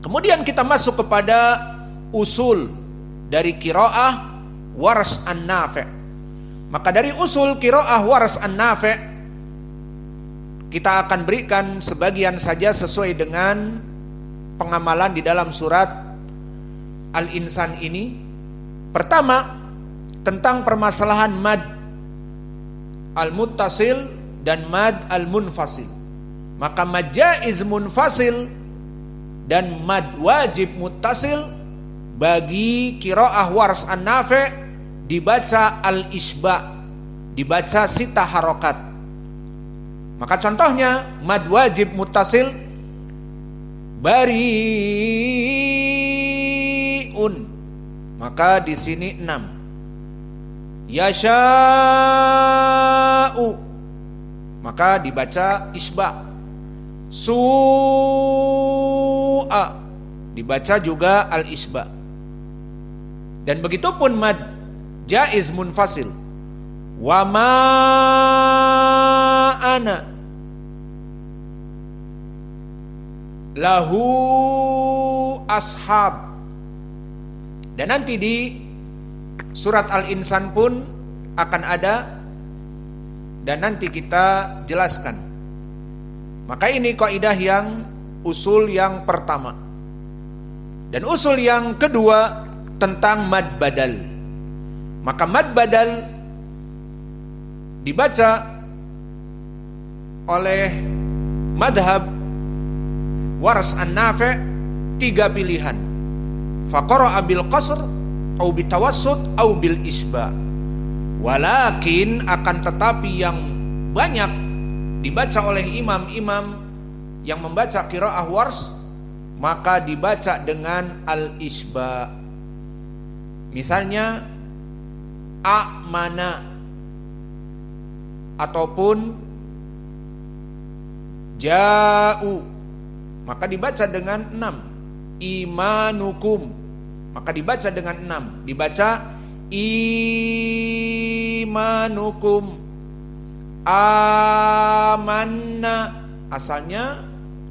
Kemudian kita masuk kepada usul dari qiraah Warsh an-Nafi'. Maka dari usul qiraah Warsh an-Nafi' kita akan berikan sebagian saja sesuai dengan pengamalan di dalam surat Al-Insan ini. Pertama, tentang permasalahan mad al-muttasil dan mad al-munfasil. Maka mad jaiz munfasil dan mad wajib muttasil bagi qiraah Warsh an-Nafi' dibaca al-isba', dibaca sita harokat. Maka contohnya mad wajib muttasil bari'un, maka di sini 6. Yasha'u, maka dibaca isba'. Su'a, dibaca juga al-isba'. Dan begitu pun mad jaiz munfasil. Wa ma ana lahu ashab. Dan nanti di surat Al-Insan pun akan ada, dan nanti kita jelaskan. Maka ini kaidah yang usul yang pertama. Dan usul yang kedua tentang mad badal. Maka mad badal dibaca oleh madhab Warsh an-Nafi' 3 pilihan. Faqara'a bil qasr au bitawassut au bil isba'. Walakin akan tetapi yang banyak dibaca oleh imam-imam yang membaca qiraah Warsh, maka dibaca dengan al-isba'. Misalnya a'mana ataupun ja'u, maka dibaca dengan 6. Imanukum, maka dibaca dengan 6. Dibaca imanukum. Amanna, asalnya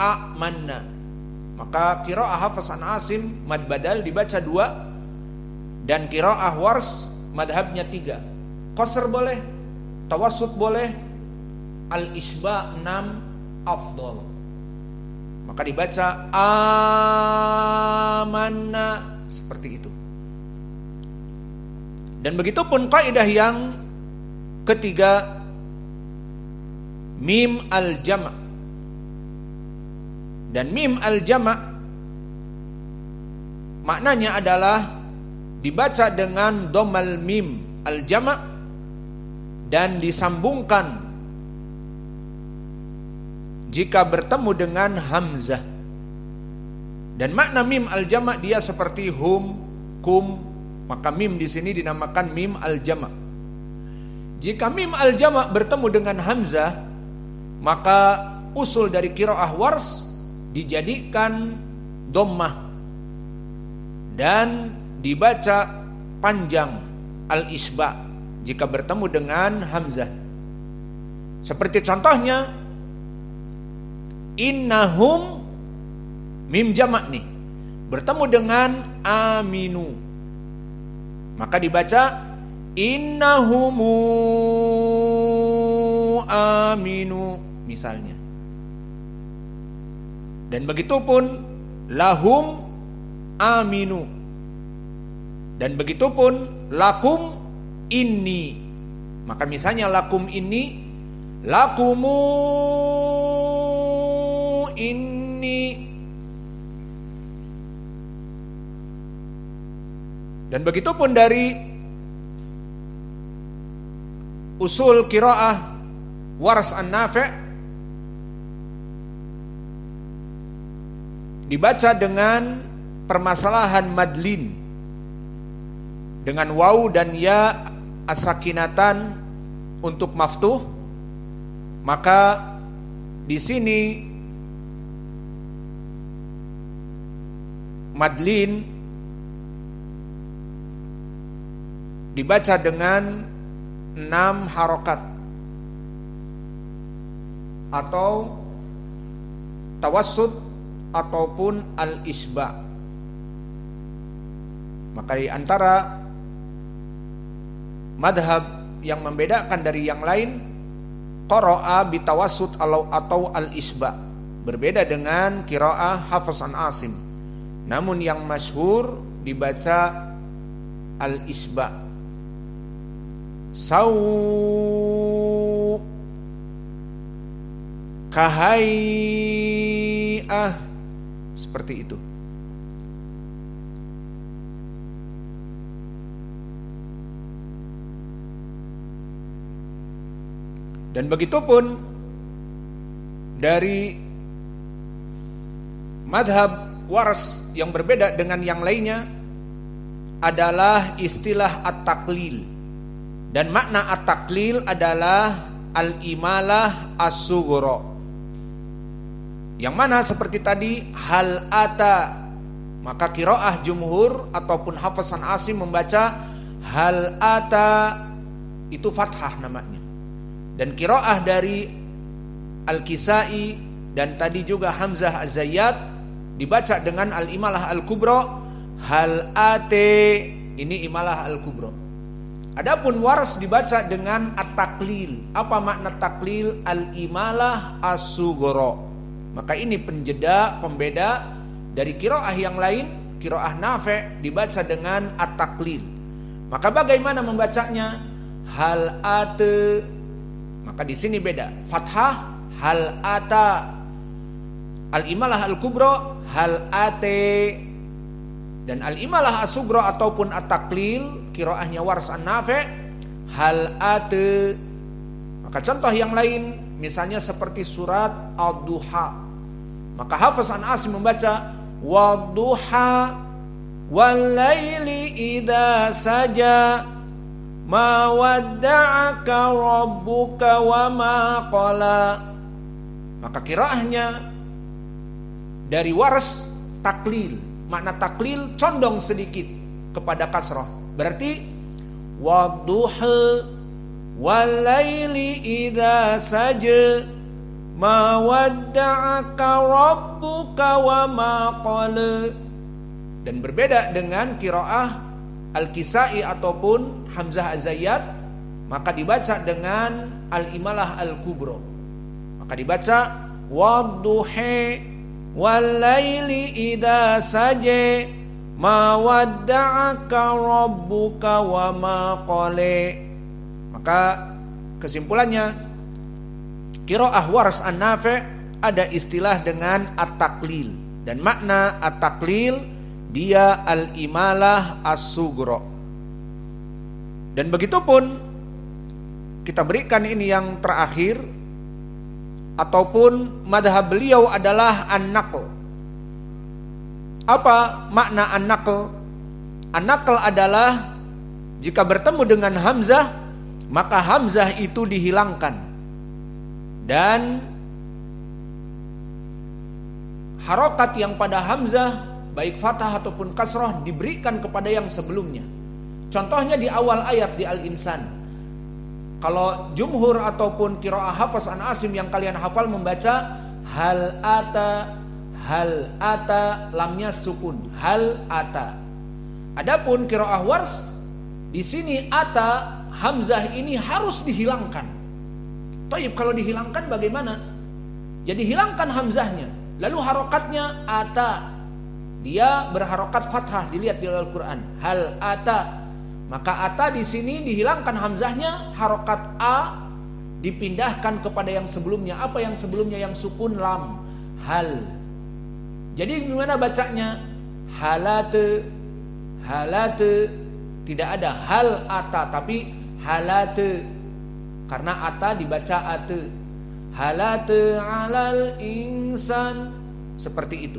amanna. Maka qiraah Hafs an Asim mad badal dibaca 2, dan qiraah Warsh madhabnya 3. Qasr boleh, tawassut boleh, al-isba' 6 afdal. Maka dibaca amanna, seperti itu. Dan begitu pun kaidah yang ketiga, mim al-jama'. Dan mim al-jama' maknanya adalah dibaca dengan domal mim al-jama' dan disambungkan jika bertemu dengan hamzah. Dan makna mim al-jama' dia seperti hum, kum, maka mim di sini dinamakan mim al-jama'. Jika mim al-jama' bertemu dengan hamzah, maka usul dari qiraah Warsh dijadikan dhammah dan dibaca panjang al-isba' jika bertemu dengan hamzah. Seperti contohnya innahum, mim jamak nih, bertemu dengan aminu, maka dibaca innahumu aminu misalnya. Dan begitu pun lahum aminu, dan begitu pun lakum inni, maka misalnya lakum inni, lakumu inni. Dan begitu pun dari usul qiraah Warsh an-Nafi' dibaca dengan permasalahan madlin dengan waw dan ya as-sakinatan untuk maftuh. Maka di sini madlin dibaca dengan 6 harokat atau tawassut ataupun al-isba. Maka di antara madhab yang membedakan dari yang lain, qara'a bitawassut atau al-isba, berbeda dengan qiraah Hafs an Asim. Namun yang masyhur dibaca al-isba. Sau kahai'ah, seperti itu. Dan begitupun dari madhab Wars yang berbeda dengan yang lainnya adalah istilah at-taqlil. Dan makna at-taqlil adalah al-imalah as-sughra, yang mana seperti tadi hal ata, maka qiraah jumhur ataupun Hafs an Asim membaca hal ata, itu fathah namanya. Dan qiraah dari Al-Kisai dan tadi juga Hamzah Az-Zayyat dibaca dengan al-imalah al-kubra, hal ate, ini imalah al-kubra. Adapun Wars dibaca dengan at-taqlil. Apa makna taklil? Al-imalah as-sughra. Maka ini pembeda dari qiraah yang lain. Qiraah Nafi' dibaca dengan at-taqlil. Maka bagaimana membacanya? Hal ate, maka di sini beda. Fathah hal ata, al-imalah al-kubra hal ate. Dan al-imalah as-sughra ataupun at-taqlil qiraahnya Wars an Nafi' hal ate. Maka contoh yang lain misalnya seperti surat Ad-Duha, maka Hafs an Asim membaca wad-duha wal-laili idza saja ma wadda'aka rabbuka wa ma qala. Maka qiraahnya dari Wars taklil. Makna taklil condong sedikit kepada kasrah. Berarti wadduha wal-laili idza saja ma wadda'aka rabbuka wa ma qala. Dan berbeda dengan qiraah Al-Kisai ataupun Hamzah Az-Zayyat, maka dibaca dengan al-imalah al-kubra. Maka dibaca wadduha wal-laili idza saja ma wadda'aka rabbuka wa ma qala. Maka kesimpulannya qiraah Wars an Nafi' ada istilah dengan at-taqlil, dan makna at-taqlil dia al-imalah as-sughra. Dan begitupun kita berikan ini yang terakhir, ataupun madhab beliau adalah an-naql. Apa makna an-naql? An-naql adalah jika bertemu dengan hamzah, maka hamzah itu dihilangkan dan harokat yang pada hamzah baik fathah ataupun kasrah diberikan kepada yang sebelumnya. Contohnya di awal ayat di Al-Insan. Kalau jumhur ataupun qiraah Hafs an Asim yang kalian hafal membaca hal ata, lamnya sukun, hal ata. Adapun qiraah Wars di sini ata, hamzah ini harus dihilangkan. Thayyib, kalau dihilangkan bagaimana? Jadi hilangkan hamzahnya, lalu harokatnya ata. Dia berharokat fathah, dilihat di Al-Qur'an, hal ata. Maka ata di sini dihilangkan hamzahnya, harokat a dipindahkan kepada yang sebelumnya. Apa yang sebelumnya? Yang sukun, lam, hal. Jadi gimana bacanya? Halate, halate. Tidak ada hal ata, tapi halate. Karena ata dibaca ate. Halate alal insan, seperti itu.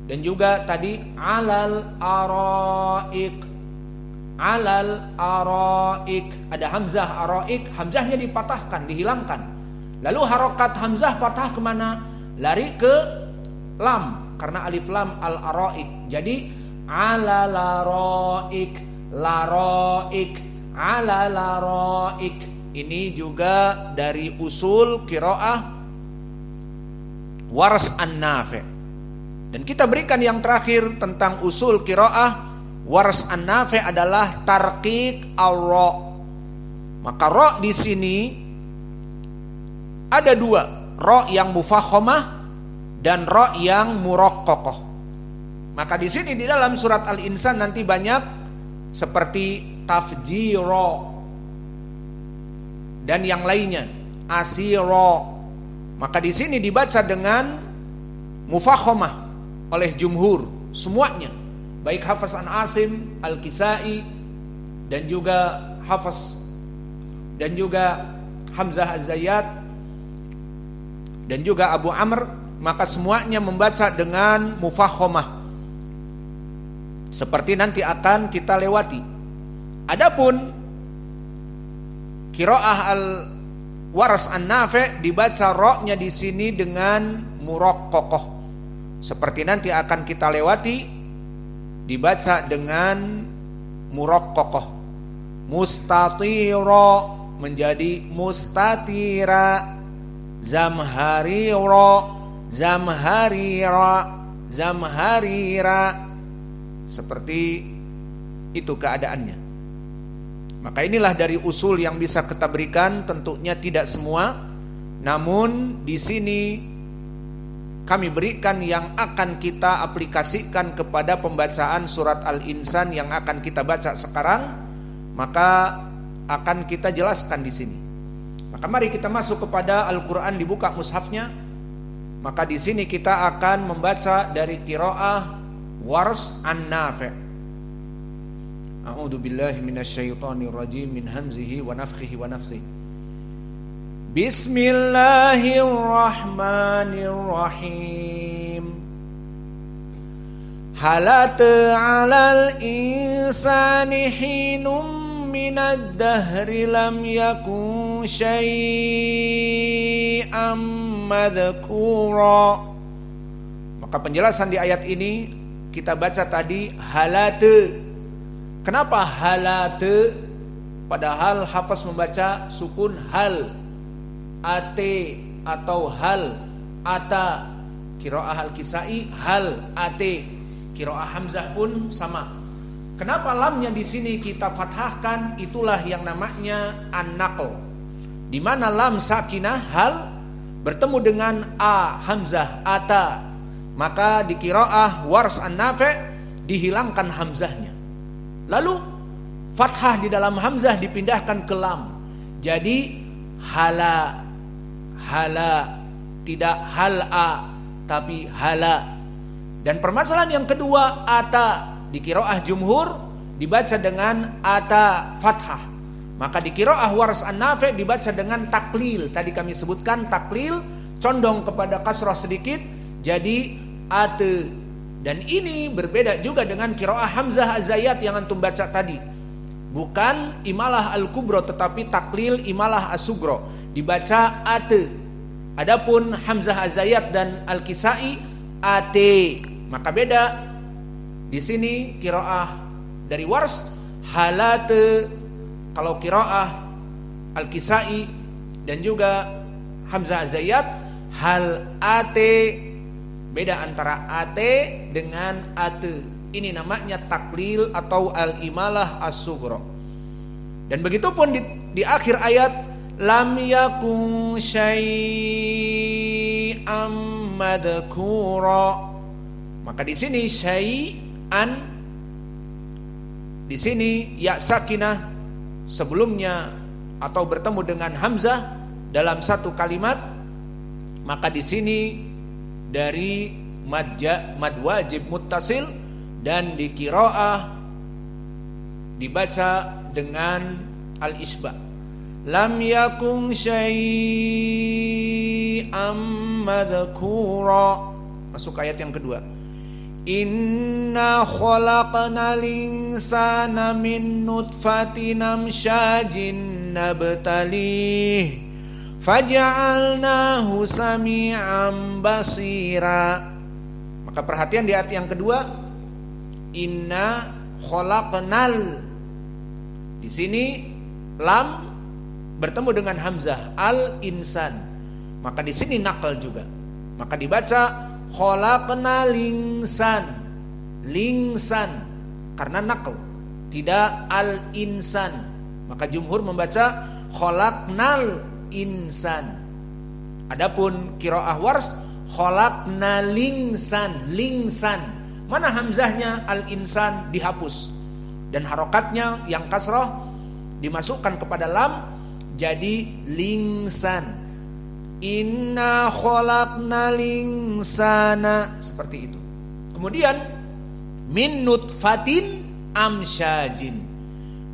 Dan juga tadi alal araik, alal araik, ada hamzah araik, hamzahnya dipatahkan, dihilangkan. Lalu harokat hamzah fathah kemana? Lari ke lam, karena alif lam al araik. Jadi alal araik, laraik, alal araik. Ini juga dari usul qiraah Wars an Nafi'. Dan kita berikan yang terakhir tentang usul qiraah Wars an-Nafi' adalah tarqiq ar-ra. Maka ra di sini ada dua, ra yang mufakhamah dan ra yang muraqqaqah. Maka di sini di dalam surat Al-Insan nanti banyak seperti tafjira dan yang lainnya, asira. Maka di sini dibaca dengan mufakhamah oleh jumhur semuanya, baik Hafs an Asim, Al-Kisai dan juga Hafs dan juga Hamzah Az-Zayyat dan juga Abu Amr, maka semuanya membaca dengan mufakhamah seperti nanti akan kita lewati. Adapun qiraah al-Wars an-Nafi' dibaca ra-nya di sini dengan muraqqaqah. Seperti nanti akan kita lewati, dibaca dengan muraqqaqah. Mustatira menjadi mustatira, zamharira, zamharira, zamharira. Seperti itu keadaannya. Maka inilah dari usul yang bisa kita berikan, tentunya tidak semua, namun di sini kami berikan yang akan kita aplikasikan kepada pembacaan surat Al-Insan yang akan kita baca sekarang, maka akan kita jelaskan di sini. Maka mari kita masuk kepada Al-Qur'an, dibuka mushafnya. Maka di sini kita akan membaca dari qiraah Wars an-Nafi'. A'udzu billahi minasyaitonir rajim min hamzihi wa nafthihi wa nafsihi. Bismillahirrahmanirrahim. Halata 'alal insani hinum minad dahri lam yakun syai'am madhkura. Maka penjelasan di ayat ini kita baca tadi halata. Kenapa halate? Padahal Hafs membaca sukun hal, ate atau hal, ata. Qiraah Al-Kisai hal, ate. Qiraah Hamzah pun sama. Kenapa lamnya di sini kita fathahkan? Itulah yang namanya an-naql. Di mana lam sakinah hal bertemu dengan a hamzah ata, maka di qiraah Wars an-Nafi' dihilangkan hamzahnya. Lalu fathah di dalam hamzah dipindahkan ke lam. Jadi hala, hala, tidak hala tapi hala. Dan permasalahan yang kedua, ata di qiraah jumhur dibaca dengan ata fathah. Maka di qiraah Wars an-Nafi' dibaca dengan taklil. Tadi kami sebutkan taklil condong kepada kasrah sedikit, jadi ate. Dan ini berbeda juga dengan qiraah Hamzah Az-Zayyat yang antum baca tadi. Bukan imalah al-kubro tetapi taklil imalah as-sugro, dibaca ate. Adapun Hamzah Az-Zayyat dan Al-Kisai ate. Maka beda. Di sini qiraah dari Wars halate. Kalau qiraah Al-Kisai dan juga Hamzah Az-Zayyat hal ate. Beda antara ate dengan ate. Ini namanya taklil atau al-imalah as-sughra. Dan begitu pun di akhir ayat lam yakun syai'an madhkura. Maka di sini syai'an, di sini ya sakinah sebelumnya atau bertemu dengan hamzah dalam satu kalimat. Maka di sini dari mad wajib muttasil, dan di qiraah dibaca dengan al-isba. Lam yakun syai'am madhkura. Masuk ayat yang kedua. Inna khalaqnal insana min nutfatin amsyajin nabtalih faja'alnahu sami'an basira. Maka perhatian di ayat yang kedua, inna khalaqnal. Di sini lam bertemu dengan hamzah al insan. Maka di sini nakal juga. Maka dibaca khalaqna linsan, lingsan karena naql, tidak al-insan. Maka jumhur membaca khalaqnal insan. Adapun qiraah Warsh khalaqna lingsan, lingsan. Mana hamzahnya al-insan dihapus dan harokatnya yang kasrah dimasukkan kepada lam jadi lingsan. Inna khalaqna lingsana, seperti itu. Kemudian min nutfatin amsyajin,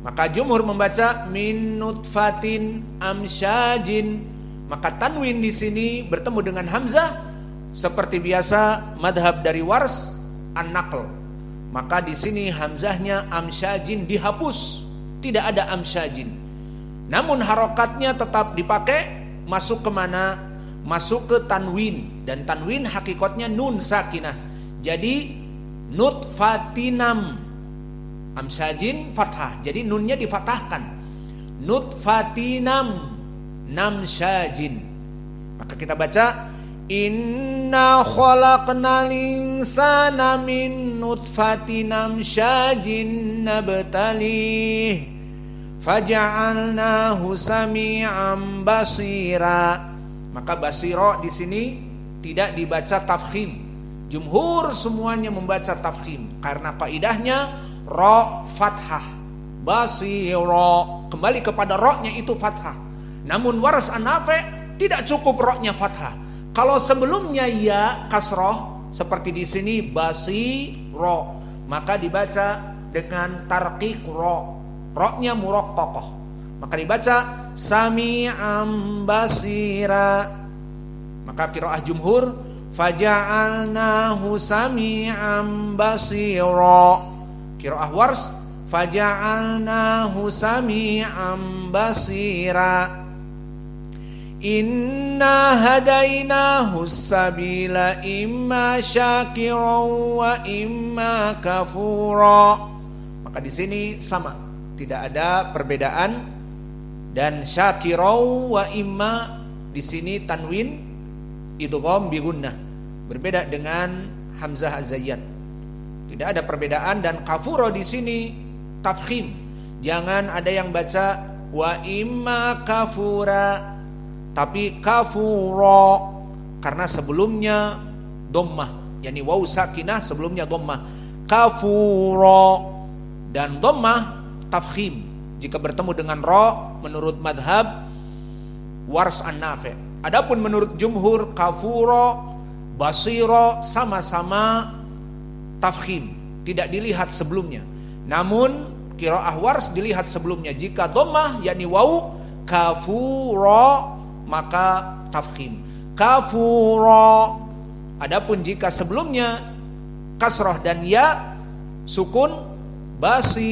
maka jumhur membaca min nutfatin amsyajin. Maka tanwin di sini bertemu dengan hamzah seperti biasa madhab dari Warsh an-naql. Maka di sini hamzahnya amsyajin dihapus, tidak ada amsyajin. Namun harokatnya tetap dipakai, masuk ke mana? Masuk ke tanwin, dan tanwin hakikatnya nun sakinah. Jadi nutfatinam, amsyajin fathah, jadi nunnya difathahkan. Nutfatinam namsyajin. Maka kita baca inna khalaqnal insana min nutfatin amsyajin nabtalih faja'alnahu sami'an basira. Maka basira di sini tidak dibaca tafkhim. Jumhur semuanya membaca tafkhim karena kaidahnya ra fathah, basira kembali kepada ra-nya itu fathah. Namun Warsh an-Nafi' tidak cukup ra-nya fathah. Kalau sebelumnya ya kasroh seperti di sini basira, maka dibaca dengan tarqiq ra, ra-nya muraqqaqah. Maka dibaca sami'an basira. Maka qiraah jumhur faja'alnahu sami'an basira. Qiraah Warsh faja'alnahu sami'an basira. Inna hadainahu sabila imma syakiran wa imma kafura. Maka di sini sama, tidak ada perbedaan. Dan syakirau wa imma di sini tanwin idgham bi gunnah, berbeda dengan hamzah az-zayyad. Tidak ada perbedaan. Dan kafura di sini tafkhim. Jangan ada yang baca wa imma kafura, tapi kafura karena sebelumnya dhammah, yakni waw sakinah sebelumnya dhammah. Kafura dan dhammah tafkhim jika bertemu dengan ra menurut madhab Warsh an-Nafi'. Adapun menurut jumhur kafura basira sama-sama tafkhim, tidak dilihat sebelumnya. Namun qiraah Warsh dilihat sebelumnya. Jika dhammah yakni waw kafura maka tafkhim kafura. Adapun jika sebelumnya kasrah dan ya sukun basi